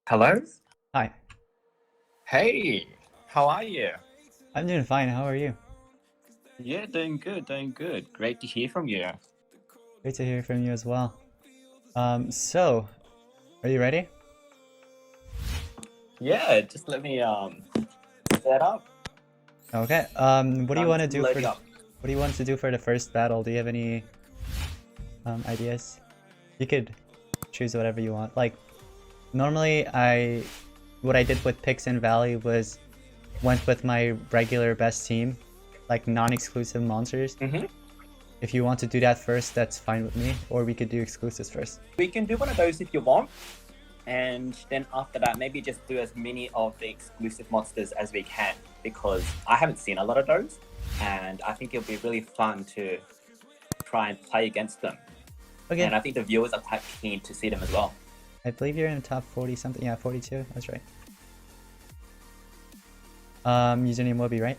Hello? Hi, Hey, how are you? I'm doing fine. How are you? Yeah, doing good, doing good. Great to hear from you. Great to hear from you as well. So, are you ready? Yeah, just let me set up. Okay. What do you I'm want to just do for loading the up. What do you want to do for the first battle? Do you have any ideas? You could choose whatever you want. Like, normally what I did with Pix and Valley was went with my regular best team, like non-exclusive monsters. Mm-hmm. If you want to do that first, that's fine with me. Or we could do exclusives first. We can do one of those if you want, and then after that, maybe just do as many of the exclusive monsters as we can, because I haven't seen a lot of those, and I think it'll be really fun to try and play against them. Okay. And I think the viewers are quite keen to see them as well. I believe you're in the top 40 something. Yeah, 42. That's right. Username Wubby, right?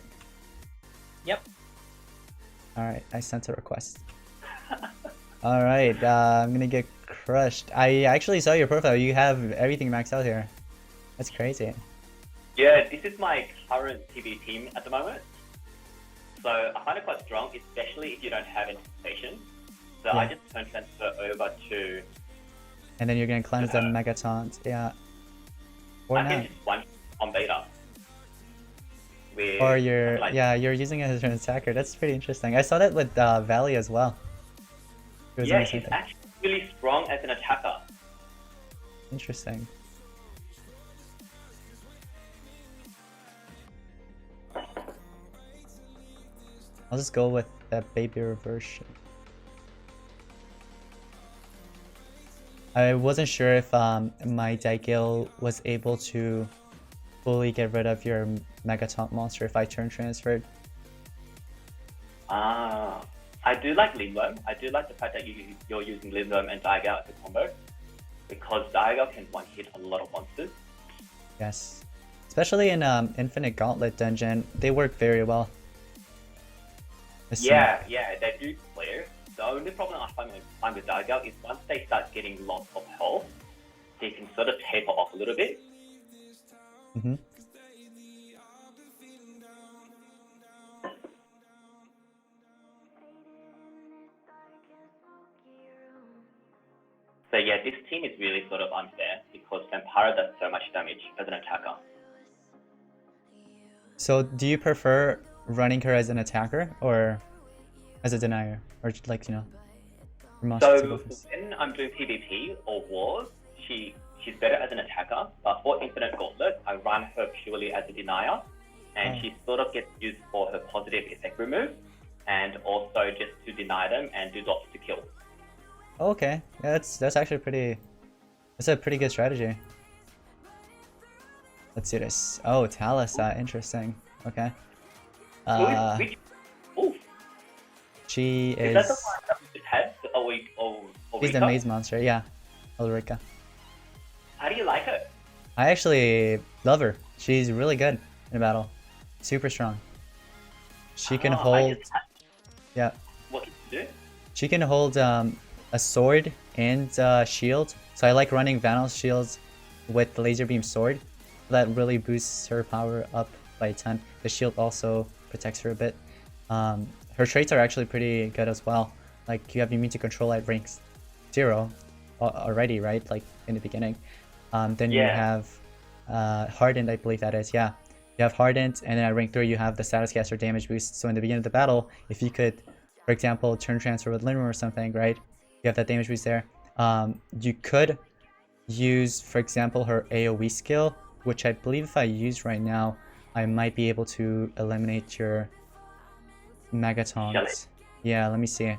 Yep. Alright, I sent a request. Alright, I'm gonna get crushed. I actually saw your profile. You have everything maxed out here. That's crazy. Yeah, this is my current TV team at the moment. So I find it quite strong, especially if you don't have anticipation. So Yeah. I just turn transfer over to. And then you're gonna cleanse the Megatons. Yeah. Or I not. can just one on beta. Or you're like, yeah, you're using it as an attacker. That's pretty interesting. I saw that with Valley as well. It was yeah, in the same he's thing. actually really strong as an attacker. Interesting. I'll just go with that baby reversion. I wasn't sure if my Daigil was able to fully get rid of your Megaton monster if I turn transferred. I do like Limbo. I do like the fact that you're using Limbo and Daigo as a combo. Because Daigo can one-hit a lot of monsters. Yes. Especially in Infinite Gauntlet Dungeon, they work very well. Yeah, they do clear. The only problem I find with Daigo is once they start getting lots of health, they can sort of taper off a little bit. Mm-hmm. So yeah, this team is really sort of unfair because Vampira does so much damage as an attacker. So do you prefer running her as an attacker or as a denier? Or like, you know, for monsters to go So first? when I'm doing PvP or wars, she's better as an attacker, but for Infinite Gauntlet, I run her purely as a denier, and she sort of gets used for her positive effect remove, and also just to deny them and do dots to kill. Okay, yeah, that's actually that's a pretty good strategy. Let's see this. Oh, Talisa, interesting. Okay. Which oof, She is that the is one that we just had? she's the Ulrika? maze monster, yeah. Ulrika. How do you like her? I actually love her. She's really good in battle. Super strong. She can hold yeah. What can you do? She can hold a sword and shield. So I like running Vanal's shields with the laser beam sword. That really boosts her power up by a ton. The shield also protects her a bit. Her traits are actually pretty good as well. Like you have immune to control at rank 0 already, right? Like in the beginning. Then you have hardened, I believe that is. Yeah, you have hardened, and then at rank 3 you have the status caster damage boost. So in the beginning of the battle, if you could, for example, turn transfer with Limmer or something, right? You have that damage boost there. You could use, for example, her AoE skill, which I believe if I use right now, I might be able to eliminate your Megatons. Shelley? Yeah, let me see.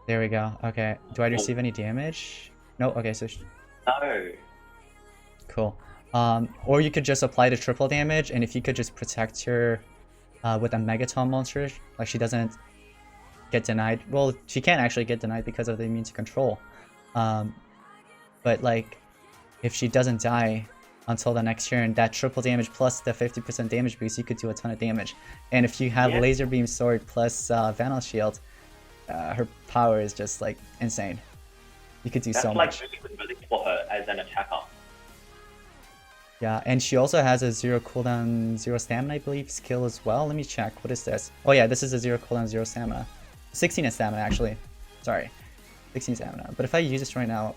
There we go. Okay. Do I receive any damage? No. Okay, so No. cool. Or you could just apply the triple damage, and if you could just protect her with a Megaton monster, like she doesn't get denied. Well, she can't actually get denied because of the immune to control. But like, if she doesn't die until the next turn, that triple damage plus the 50% damage boost, you could do a ton of damage. And if you have laser beam sword plus Vanal shield, her power is just like insane. You could do so much. That's like really good for her as an attacker. Yeah, and she also has a 0 cooldown, 0 stamina, I believe, skill as well. Let me check. What is this? Oh yeah, this is a 0 cooldown, 0 stamina. 16 is stamina, actually. Sorry. 16 stamina. But if I use this right now,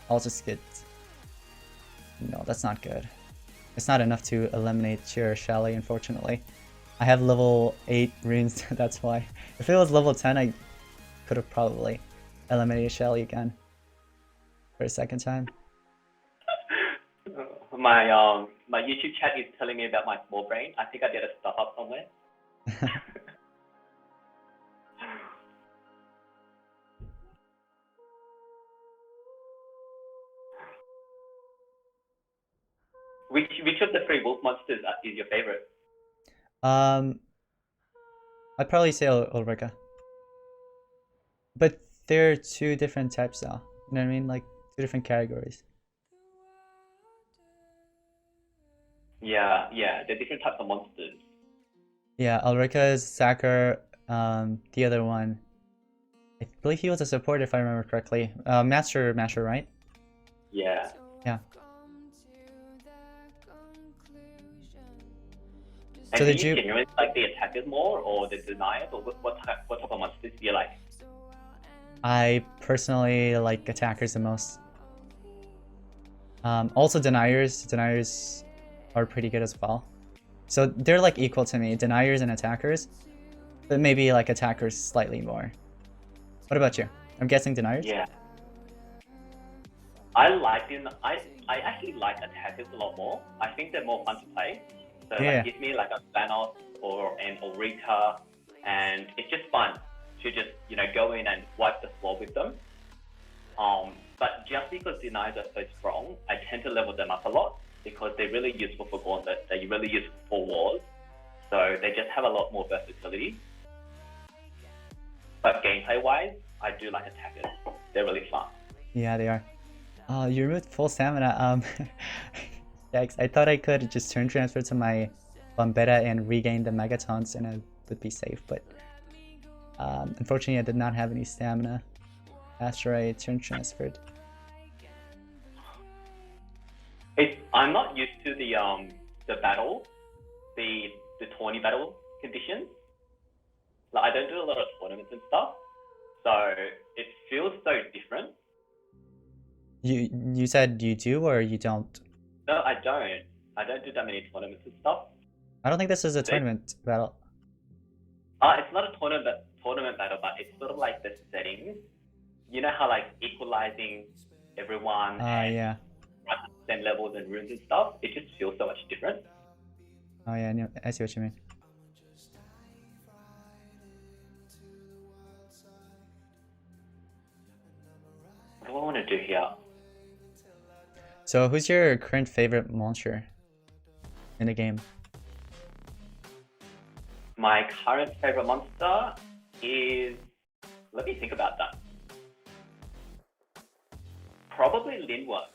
I'll just get... No, that's not good. It's not enough to eliminate your Shelley, unfortunately. I have level 8 runes, that's why. If it was level 10, I could have probably eliminated Shelley again. For a second time. My YouTube chat is telling me about my small brain. I think I did a stuff up somewhere. Which of the 3 wolf monsters is your favorite? I'd probably say Ulrika. But they're 2 different types though. You know what I mean? Like 2 different categories. Yeah, they're different types of monsters. Yeah, Ulrika is Sacker. The other one, I believe he was a support if I remember correctly. Master, right? Yeah. Yeah. And So do did you you? genuinely like the attackers more, or the deniers, or what type of monsters do you like? I personally like attackers the most. Also deniers. Deniers are pretty good as well. So they're like equal to me, deniers and attackers. But maybe like attackers slightly more. What about you? I'm guessing deniers? Yeah. I actually like attackers a lot more. I think they're more fun to play. So Yeah. like give me like a Thanos or an Ulrika, and it's just fun to just, you know, go in and wipe the floor with them. But just because deniers are so strong, I tend to level them up a lot because they're really useful for gauntlet, they're really useful for wars. So they just have a lot more versatility. But gameplay wise, I do like attackers. They're really fun. Yeah, they are. You removed full stamina. Yikes, I thought I could just turn transfer to my Vampira and regain the megatons and I would be safe, but unfortunately I did not have any stamina after I turn transferred. I'm not used to the battle, the tourney battle conditions. Like, I don't do a lot of tournaments and stuff, so it feels so different. You said you do or you don't? No, I don't. I don't do that many tournaments and stuff. I don't think this is a tournament battle. It's not a tournament battle, but it's sort of like the settings. You know how like equalizing everyone and Yeah. same levels and runes and stuff. It just feels so much different. Oh yeah, no, I see what you mean. What do I want to do here? So who's your current favorite monster in the game? My current favorite monster is... Let me think about that. Probably Lindworm.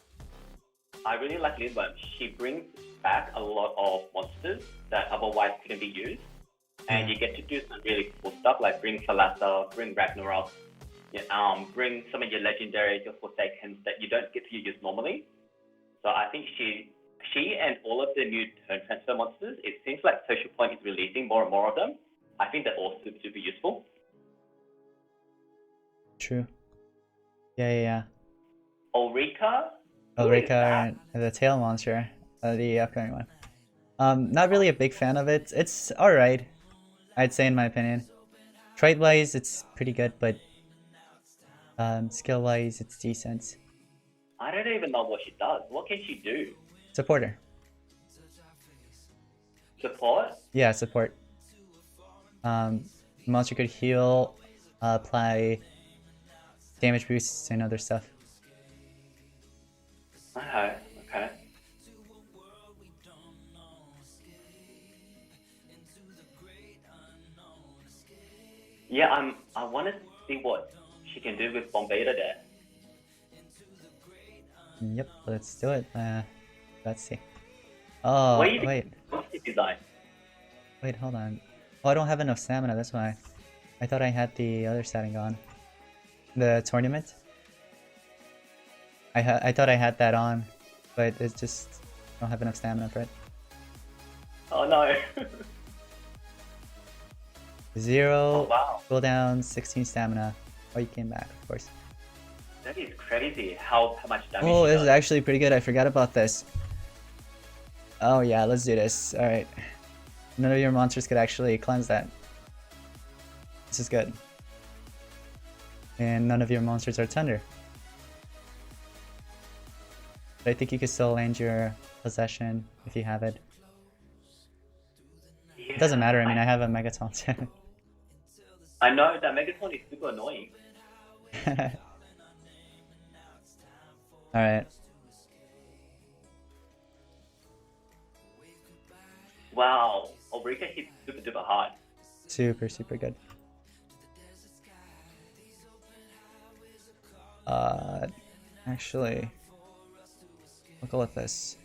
I really like Lindworm. She brings back a lot of monsters that otherwise couldn't be used. And you get to do some really cool stuff like bring Thalassa, bring Ragnarok, bring some of your legendaries, your Forsakens that you don't get to use normally. So I think she and all of the new turn transfer monsters, it seems like Social Point is releasing more and more of them. I think they're all super, super useful. True. Yeah. Ulrika? Ulrika, the tail monster, the upcoming one. Not really a big fan of it. It's alright, I'd say in my opinion. Trait-wise, it's pretty good, but skill-wise, it's decent. I don't even know what she does. What can she do? Supporter. Support? Yeah, support. Monster could heal, apply damage boosts and other stuff. Okay. Yeah, I want to see what she can do with Vampira there. Yep, let's do it. Let's see. Oh, wait. What's the design? Wait, hold on. Oh, I don't have enough stamina, that's why. I thought I had the other setting on. The tournament? I thought I had that on, but it's just don't have enough stamina for it. Oh no. 0 Oh, wow. cooldown, 16 stamina. Oh, you came back, of course. That is crazy how much damage Oh, he this is does. actually pretty good. I forgot about this. Oh yeah, let's do this. Alright. None of your monsters could actually cleanse that. This is good. And none of your monsters are tender. But I think you can still land your possession if you have it. Yeah, It doesn't matter, I mean, I have a Megaton. I know that Megaton is super annoying. Alright. Wow, Ulrika hit super duper hard. Super, super good. Actually, we'll go with this.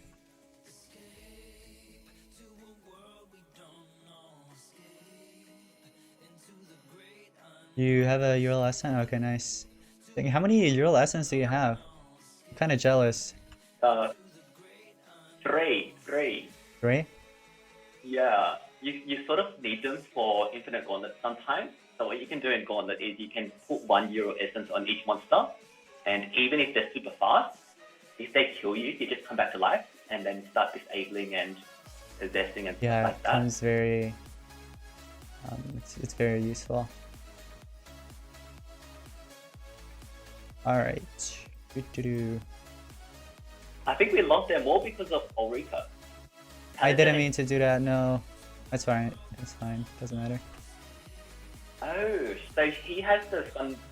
You have a Ural Essence? Okay, nice. How many Ural Essence do you have? I'm kind of jealous. Three. 3? Yeah, you sort of need them for infinite gauntlet sometimes. So what you can do in gauntlet is you can put 1 Euro essence on each monster, and even if they're super fast, if they kill you, you just come back to life and then start disabling and possessing and Yeah, stuff like it that. comes very... it's very useful. Alright. I think we lost them all because of Ulrika. I didn't mean to do that, no. That's fine. It's fine. Doesn't matter. Oh, so he has the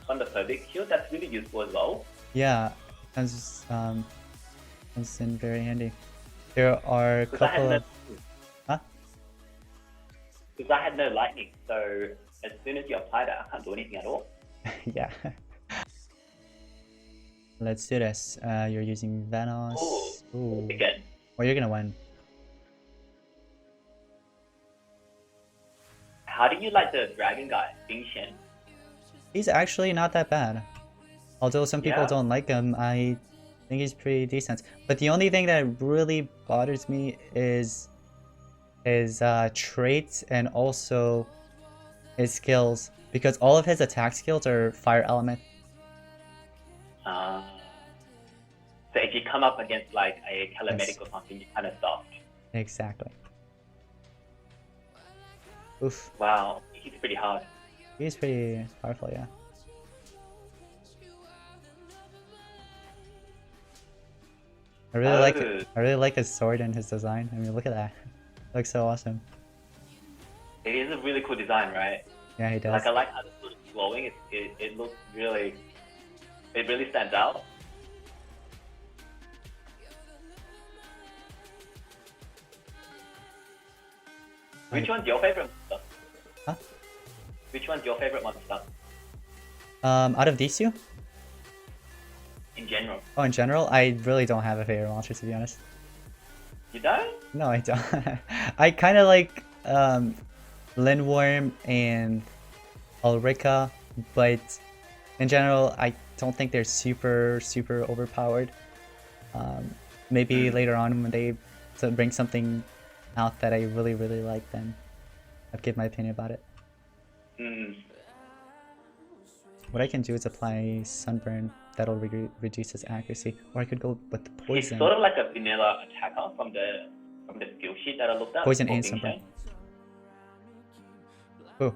Thunderphobic shield. That's really useful as well. Yeah, comes in very handy. There are a couple of... Huh? Because I had no lightning, so as soon as you apply that, I can't do anything at all. Yeah. Let's do this. You're using Vanos. Ooh. Again. Well, you're gonna win. How do you like the dragon guy, Bing Shen? He's actually not that bad. Although some people Yeah. don't like him, I think he's pretty decent. But the only thing that really bothers me is his traits and also his skills. Because all of his attack skills are fire element. So if you come up against like a Calamedic Yes. or something, you kind of soft. Exactly. Oof. Wow, he's pretty hard. He's pretty powerful, yeah. I really like it. I really like his sword and his design. I mean, look at that. It looks so awesome. It is a really cool design, right? Yeah, he does. Like I like how it's glowing. It looks really, it really stands out. Which one's your favorite monster? Huh? Which one's your favorite monster Out of these two? in general? Oh, in general, I really don't have a favorite monster, to be honest. You don't? No, I don't. I kind of like Lindworm and Ulrika, but in general, I don't think they're super overpowered. Maybe later on when they bring something out that I really like, then I'd give my opinion about it. What I can do is apply Sunburn. That'll reduce his accuracy, or I could go with the He's poison. sort of like a vanilla attacker from the skill sheet that I looked at. Poison for and Bing Sunburn. Shen. Ooh.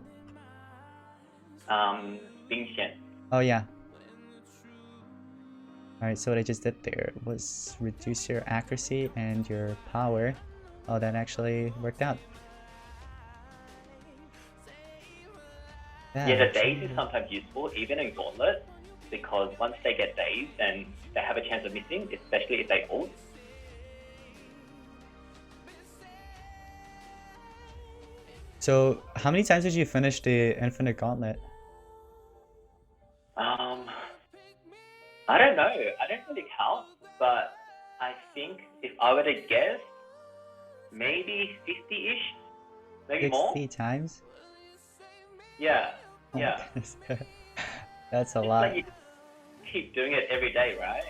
Bing Shen. Oh yeah. Alright, so what I just did there was reduce your accuracy and your power. Oh, that actually worked out. Yeah, the daze is sometimes useful, even in Gauntlet, because once they get dazed, then they have a chance of missing, especially if they ult. So, how many times did you finish the Infinite Gauntlet? I don't know. I don't really count, but I think if I were to guess, maybe 50-ish, maybe 60 more. times? Yeah, Oh my yeah. goodness. That's a It's lot. like you keep doing it every day, right?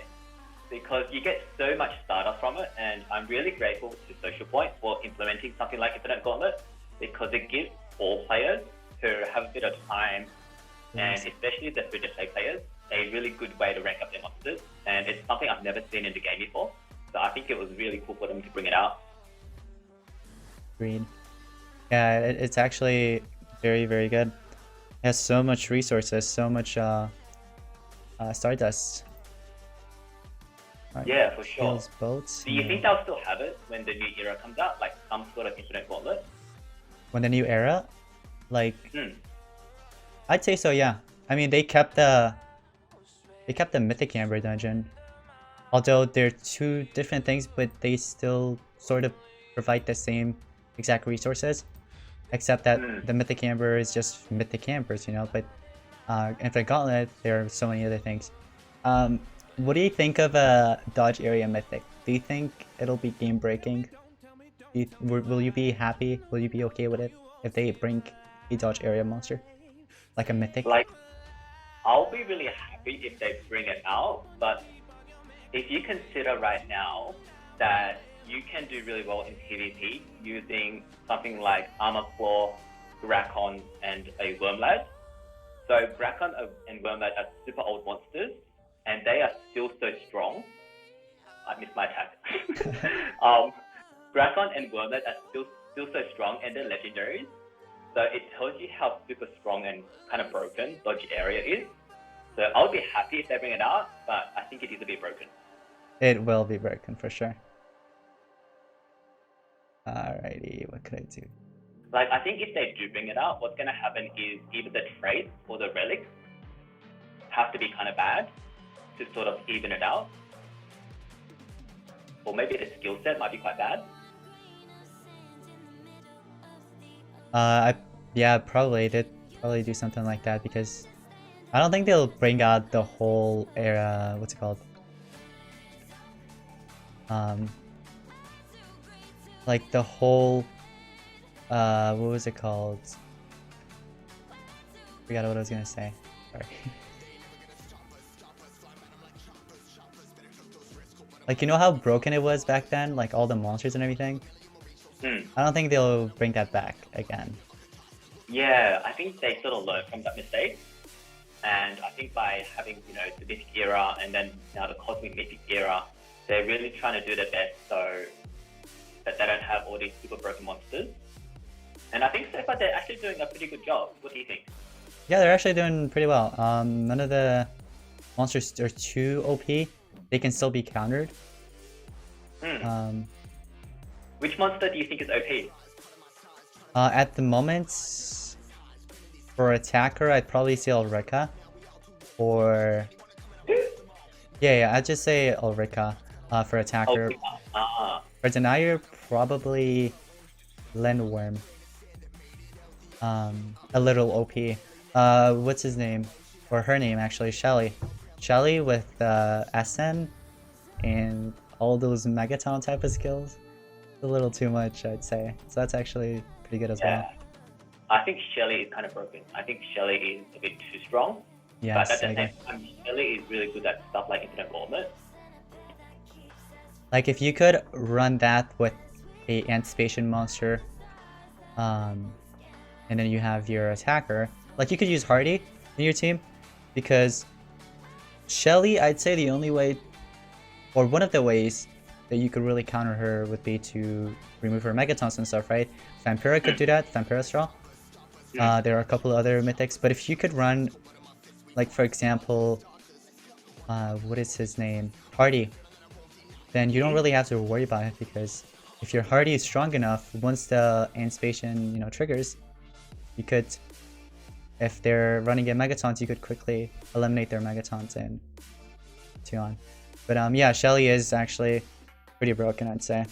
because you get so much starter from it, and I'm really grateful to Social Point for implementing something like Infinite Gauntlet, because it gives all players who have a bit of time, and especially the free-to-play players, a really good way to rank up their monsters, and it's something I've never seen in the game before, so I think it was really cool for them to bring it out. Agreed. Yeah, it's actually very, very good. It has so much resources, so much Stardust. Right. Yeah, for sure. Boats. Do you think they'll still have it when the new era comes out, like some sort of Infinite Gauntlet? When the new era? Like, I'd say so, yeah. I mean, they kept the Mythic Amber dungeon. Although they're two different things, but they still sort of provide the same exact resources. Except that the Mythic Amber is just Mythic Ambers, you know, but Infinite Gauntlet, there are so many other things. What do you think of a Dodge Area Mythic? Do you think it'll be game breaking? Will you be happy? Will you be okay with it if they bring a Dodge Area monster? Like a Mythic? Like, I'll be really happy if they bring it out, but if you consider right now that you can do really well in PvP using something like Armor Claw, Brackon, and a Wormlad. So Brackon and Wormlad are super old monsters, and they are still so strong. I missed my attack. Brackon and Wormlad are still so strong, and they're legendaries. So it tells you how super strong and kind of broken Dodge Area is. So I'll be happy if they bring it out, but I think it is a bit broken. It will be broken for sure. Alrighty, what could I do? Like, I think if they do bring it out, what's going to happen is either the traits or the relics have to be kind of bad to sort of even it out. Or maybe the skill set might be quite bad. Yeah, probably. They'd probably do something like that because I don't think they'll bring out the whole era. What's it called? Like the whole. What was it called? Forgot what I was gonna say. Sorry. Like, you know how broken it was back then? Like all the monsters and everything? I don't think they'll bring that back again. Yeah, I think they sort of learned from that mistake. And I think by having, you know, the Mythic era and then now the Cosmic Mythic era, they're really trying to do their best so that they don't have all these super broken monsters. And I think so far they're actually doing a pretty good job. What do you think? Yeah, they're actually doing pretty well. None of the monsters are too OP. They can still be countered. Which monster do you think is OP? At the moment, for attacker, I'd probably say Ulrika. Or yeah, I'd just say Ulrika for attacker. For denier, probably Lindworm. A little OP. What's his name? Or her name actually, Shelley. Shelley with SN and all those Megaton type of skills. A little too much, I'd say. So that's actually pretty good as well. I think Shelley is kind of broken. I think Shelley is a bit too strong. Yes, but at the same time, Shelley is really good at stuff like Infinite Gauntlet. Like if you could run that with a anticipation monster, and then you have your attacker, like you could use Hardy in your team, because Shelley, I'd say the only way, or one of the ways that you could really counter her would be to remove her Megatons and stuff, right? Vampira could do that, Vampira Straw. There are a couple of other mythics, but if you could run, like for example, what is his name? Hardy. Then you don't really have to worry about it, because if your Hardy is strong enough, once the anticipation, you know, triggers, you could, if they're running in Megatons, you could quickly eliminate their Megatons and so on. But yeah, Shelley is actually pretty broken, I'd say.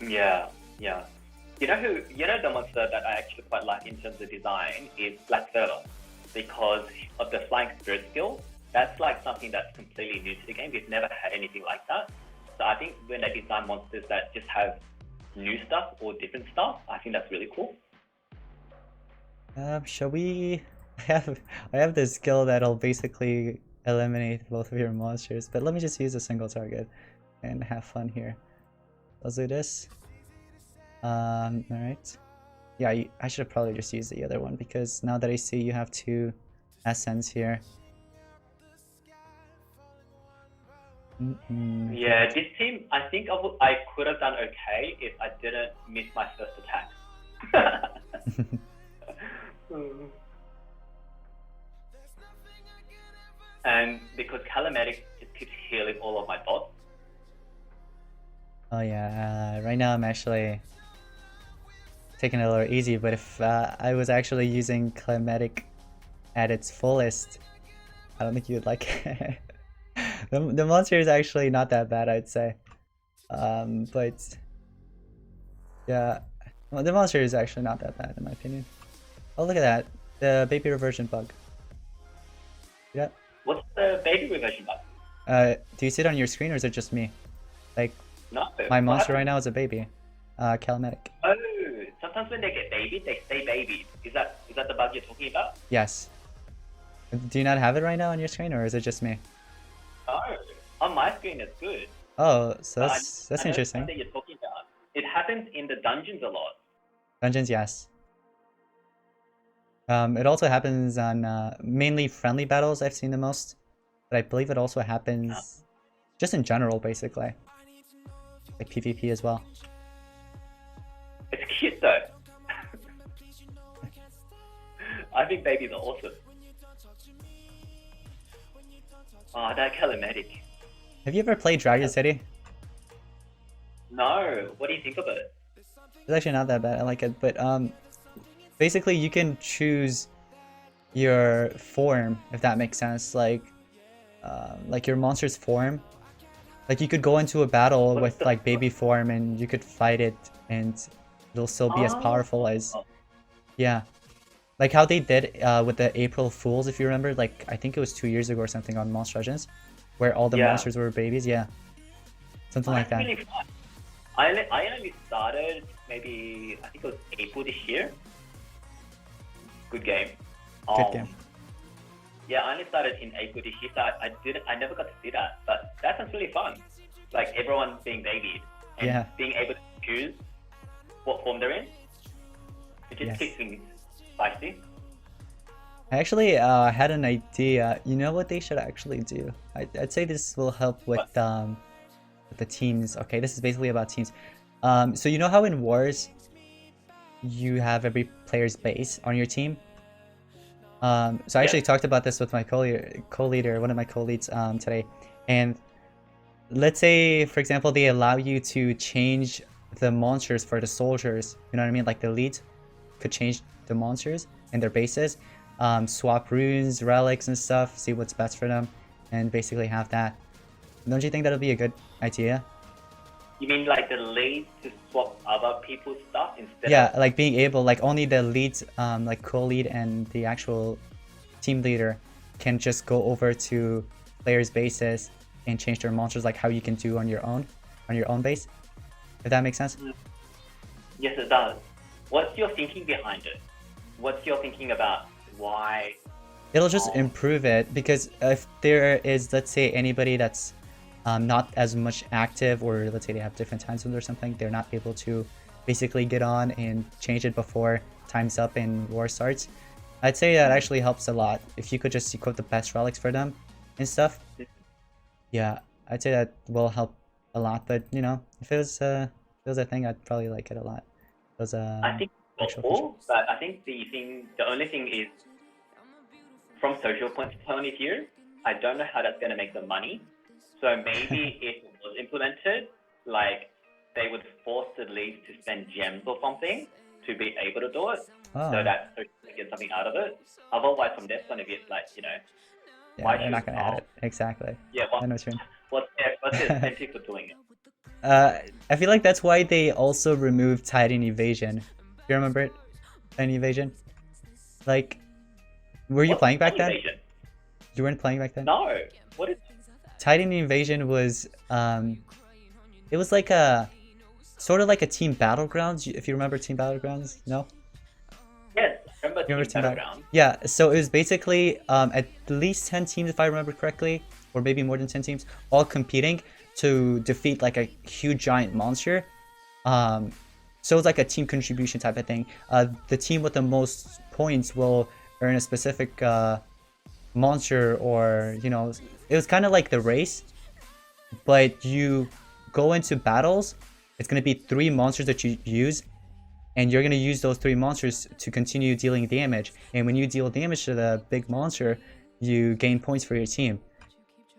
Yeah. You know the monster that I actually quite like in terms of design is Black Feather, because of the Flying Spirit skill. That's like something that's completely new to the game. We've never had anything like that. So I think when they design monsters that just have new stuff or different stuff, I think that's really cool. Shall we? I have this skill that'll basically eliminate both of your monsters. But let me just use a single target and have fun here. Let's do this. Alright. Yeah, I should have probably just used the other one because now that I see you have 2 Essence here. Yeah, this team, I think I could have done okay if I didn't miss my first attack. And because Calamatic just keeps healing all of my bots. Oh yeah, right now I'm actually taking it a little easy, but if I was actually using Climatic at its fullest, I don't think you would like it. The monster is actually not that bad, I'd say. But yeah, well, the monster is actually not that bad in my opinion. Oh, look at that, the baby reversion bug. Yeah. What's the baby reversion bug? Do you see it on your screen or is it just me? Like, no. my monster right now is a baby. Calamatic. Oh, sometimes when they get babied, they stay babied. Is that the bug you're talking about? Yes. Do you not have it right now on your screen or is it just me? No, on my screen it's good. Oh, so that's I know interesting. that you're talking about. It happens in the dungeons a lot. Dungeons, yes. It also happens on mainly friendly battles I've seen the most, but I believe it also happens just in general, basically, like PvP as well. It's cute though. I think babies are awesome. Oh, that Calamatic. Have you ever played Dragon City? No, what do you think of it? It's actually not that bad. I like it, but basically you can choose your form, if that makes sense. Like your monster's form. Like you could go into a battle with like baby form and you could fight it and it'll still be as powerful as, yeah. Like how they did with the April Fools, if you remember, like I think it was 2 years ago or something on Monster Legends, where all the monsters were babies, yeah. Something like that. Really fun. I only started maybe, I think it was April this year. Good game. Good game. Yeah, I only started in April this year, so I never got to see that, but that sounds really fun. Like everyone being babied and being able to choose what form they're in. It just keeps things spicy. I actually had an idea. You know what they should actually do? I'd say this will help with the teams. Okay, this is basically about teams. So you know how in wars you have every player's base on your team? So I actually talked about this with my co-leader, one of my co-leads today. And let's say, for example, they allow you to change the monsters for the soldiers. You know what I mean? Like the leads could change the monsters and their bases, swap runes, relics and stuff, see what's best for them, and basically have that. Don't you think that'll be a good idea? You mean like the leads to swap other people's stuff instead? Yeah, like being able, like only the leads, like co-lead and the actual team leader can just go over to players' bases and change their monsters, like how you can do on your own base. If that makes sense? Yes, it does. What's your thinking behind it? What's your thinking about why? It'll just improve it, because if there is, let's say, anybody that's not as much active, or let's say they have different time zones or something, they're not able to basically get on and change it before time's up and war starts. I'd say that actually helps a lot if you could just equip the best relics for them and stuff. Yeah, I'd say that will help a lot. But you know, if it was a thing, I'd probably like it a lot. I think helpful, but I think the only thing is, from social point of view, I don't know how that's going to make them money. So maybe if it was implemented, like they would force the leads to spend gems or something to be able to do it, so that they get something out of it. Otherwise, from their point of view, it's like, you know, yeah, they're not going to add it. Exactly. Yeah, what's the incentive for doing it? I feel like that's why they also removed Titan Evasion. You remember it? Titan Evasion? Like, were you playing back then? You weren't playing back then? No. What is Titan Invasion was it was like a sort of like a Team Battlegrounds, if you remember Team Battlegrounds. No? Yes, I remember a team battleground. Yeah, so it was basically at least 10 teams, if I remember correctly, or maybe more than 10 teams, all competing to defeat like a huge giant monster. So it's like a team contribution type of thing. The team with the most points will earn a specific monster, or you know, it was kind of like the race, but you go into battles. It's gonna be 3 monsters that you use, and you're gonna use those 3 monsters to continue dealing damage. And when you deal damage to the big monster, you gain points for your team.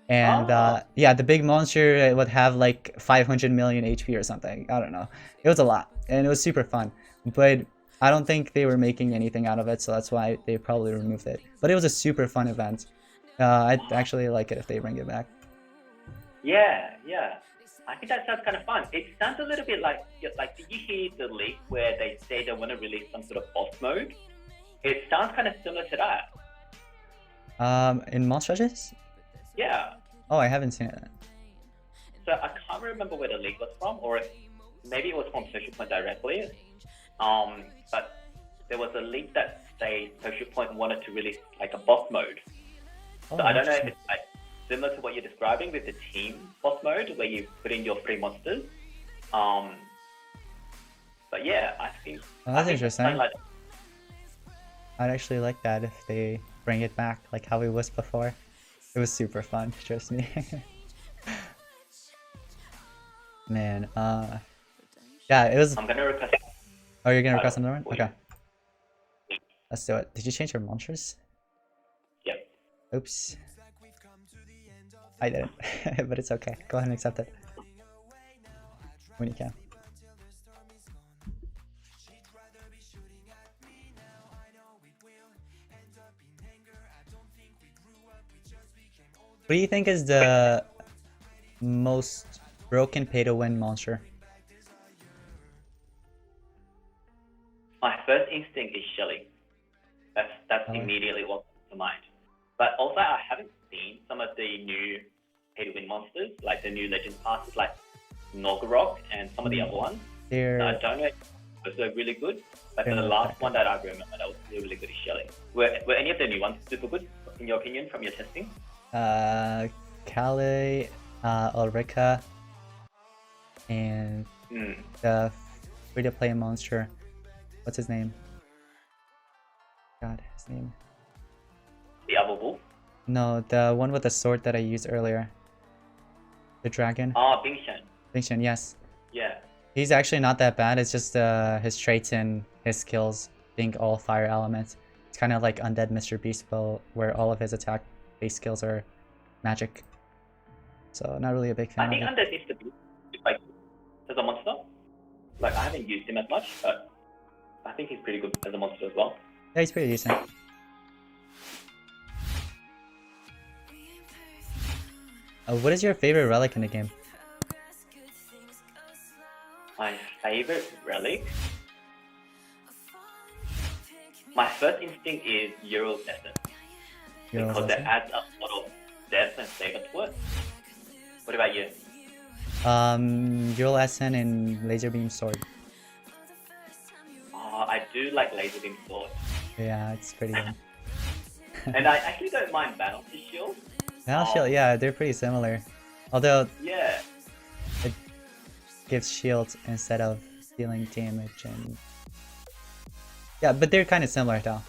And yeah, the big monster would have like 500 million HP or something. I don't know. It was a lot, and it was super fun. But I don't think they were making anything out of it, so that's why they probably removed it. But it was a super fun event. I'd actually like it if they bring it back. Yeah, yeah. I think that sounds kind of fun. It sounds a little bit like did you hear the leak where they say they want to release some sort of boss mode? It sounds kind of similar to that. In Monster Judges? Yeah. Oh, I haven't seen it. So I can't remember where the leak was from, or maybe it was from Social Point directly. But there was a leak that say Social Point wanted to release like a boss mode. Oh, so I don't know if it's like similar to what you're describing with the team boss mode, where you put in your 3 monsters. But yeah, I think. Oh, that's interesting. Like, I'd actually like that if they bring it back, like how it was before. It was super fun, trust me. Man, yeah, it was. I'm gonna request. Oh, you're gonna request another one? Okay. Let's do it. Did you change your monsters? Yep. Oops. I didn't, but it's okay. Go ahead and accept it when you can. What do you think is the most broken pay-to-win monster? My first instinct is Shelley. That's immediately what comes to mind. But also, I haven't seen some of the new pay-to-win monsters, like the new Legend passes, like Nogorok and some of the other ones. So I don't know if those are really good, but the last one that I remember that was really good is Shelley. Were any of the new ones super good, in your opinion, from your testing? Calais, Ulrika, and the free-to-play monster. What's his name? God, his name. The other wolf? No, the one with the sword that I used earlier. The dragon. Oh, Bingshan. Bingshan, yes. Yeah. He's actually not that bad. It's just his traits and his skills being all fire elements. It's kind of like Undead Mr. Beast, where all of his attack-based skills are magic. So not really a big fan. I think Undead Mr. Beast, like, as a monster, like I haven't used him as much, but I think he's pretty good as a monster as well. Yeah, he's pretty decent. What is your favorite relic in the game? My favorite relic? My first instinct is Ural Essence. Because it adds a lot of depth and flavor to it. What about you? Ural Essence and Laser Beam Sword. I do like Laser Beam Sword. Yeah, it's pretty good. And I actually don't mind Battle Shield. Battle Shield, yeah, they're pretty similar. Although, yeah, it gives shields instead of dealing damage, and yeah, but they're kind of similar though.